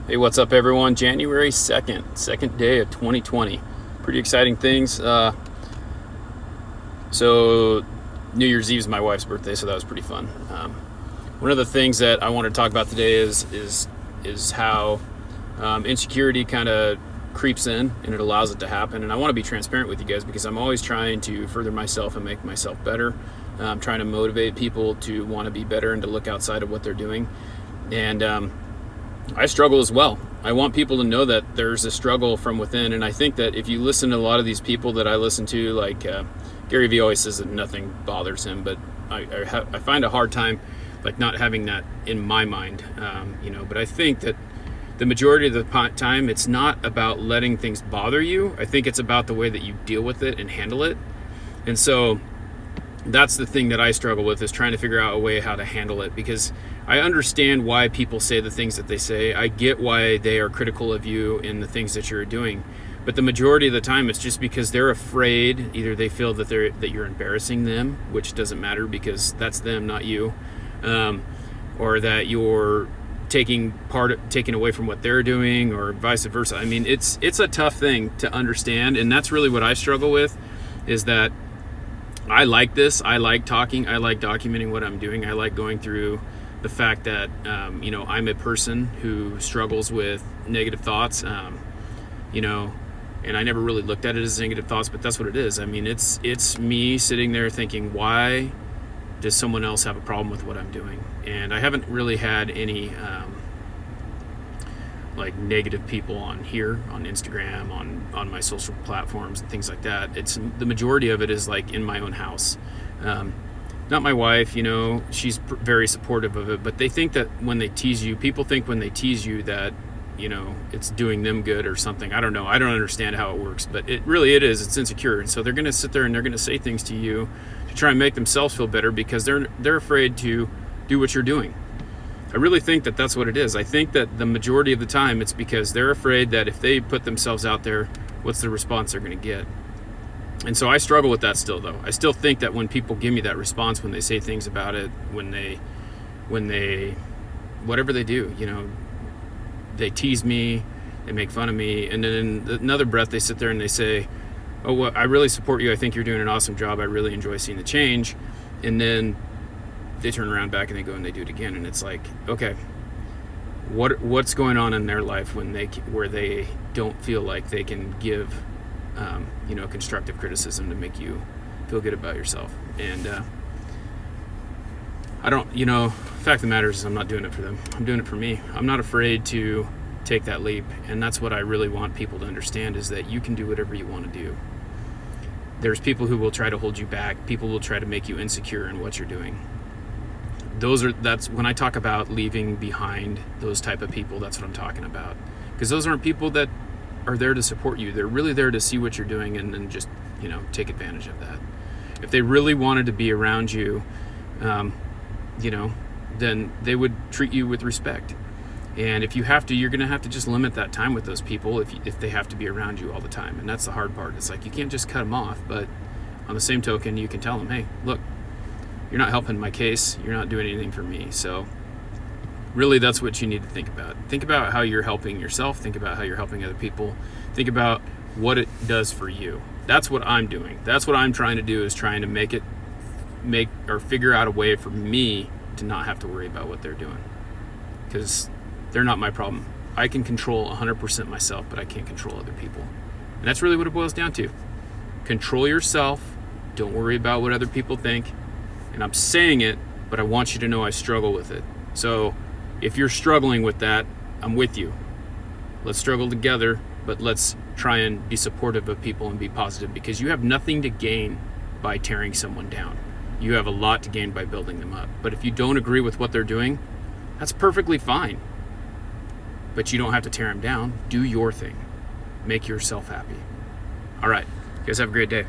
Hey, what's up, everyone? January 2nd, second day of 2020. Pretty exciting things. So, New Year's Eve is my wife's birthday, so that was pretty fun. One of the things that I want to talk about today is how insecurity kind of creeps in and it allows it to happen. And I want to be transparent with you guys because I'm always trying to further myself and make myself better. I'm trying to motivate people to want to be better and to look outside of what they're doing. And I struggle as well. I want people to know that there's a struggle from within. And I think that if you listen to a lot of these people that I listen to, like Gary Vee always says that nothing bothers him, but I find a hard time like not having that in my mind, but I think that the majority of the time it's not about letting things bother you. I think it's about the way that you deal with it and handle it. And so that's the thing that I struggle with, is trying to figure out a way how to handle it, because I understand why people say the things that they say. I get why they are critical of you in the things that you're doing. But the majority of the time it's just because they're afraid. Either they feel that you're embarrassing them, which doesn't matter because that's them, not you, or that you're taking away from what they're doing, or vice versa. I mean, it's a tough thing to understand, and that's really what I struggle with, is that I like this. I like talking. I like documenting what I'm doing. I like going through the fact that, I'm a person who struggles with negative thoughts, and I never really looked at it as negative thoughts, but that's what it is. I mean, it's me sitting there thinking, why does someone else have a problem with what I'm doing? And I haven't really had any like negative people on here, on Instagram, on my social platforms and things like that. It's the majority of it is like in my own house. Not my wife, she's very supportive of it, but they think that when they tease you, people think when they tease you that, it's doing them good or something. I don't know. I don't understand how it works, but it's insecure. And so they're going to sit there and they're going to say things to you to try and make themselves feel better because they're afraid to do what you're doing. I really think that that's what it is. I think that the majority of the time it's because they're afraid that if they put themselves out there, what's the response they're going to get? And so I struggle with that still, though. I still think that when people give me that response, when they say things about it, when they whatever they do, they tease me, they make fun of me, and then in another breath they sit there and they say, oh, well, I really support you. I think you're doing an awesome job. I really enjoy seeing the change. And then they turn around back and they go and they do it again. And it's like, okay, what's going on in their life where they don't feel like they can give constructive criticism to make you feel good about yourself? And I don't, the fact of the matter is I'm not doing it for them. I'm doing it for me. I'm not afraid to take that leap. And that's what I really want people to understand, is that you can do whatever you want to do. There's people who will try to hold you back. People will try to make you insecure in what you're doing. That's when I talk about leaving behind those type of people, that's what I'm talking about. Because those aren't people that are there to support you. They're really there to see what you're doing and then just, take advantage of that. If they really wanted to be around you, then they would treat you with respect. And if you have to, you're going to have to just limit that time with those people if they have to be around you all the time. And that's the hard part. It's like you can't just cut them off, but on the same token, you can tell them, hey, look, you're not helping my case. You're not doing anything for me. So really, that's what you need to think about. Think about how you're helping yourself. Think about how you're helping other people. Think about what it does for you. That's what I'm doing. That's what I'm trying to do, is trying to figure out a way for me to not have to worry about what they're doing, because they're not my problem. I can control 100% myself, but I can't control other people. And that's really what it boils down to. Control yourself. Don't worry about what other people think. And I'm saying it, but I want you to know I struggle with it. So if you're struggling with that, I'm with you. Let's struggle together, but let's try and be supportive of people and be positive, because you have nothing to gain by tearing someone down. You have a lot to gain by building them up. But if you don't agree with what they're doing, that's perfectly fine. But you don't have to tear them down. Do your thing. Make yourself happy. All right. You guys have a great day.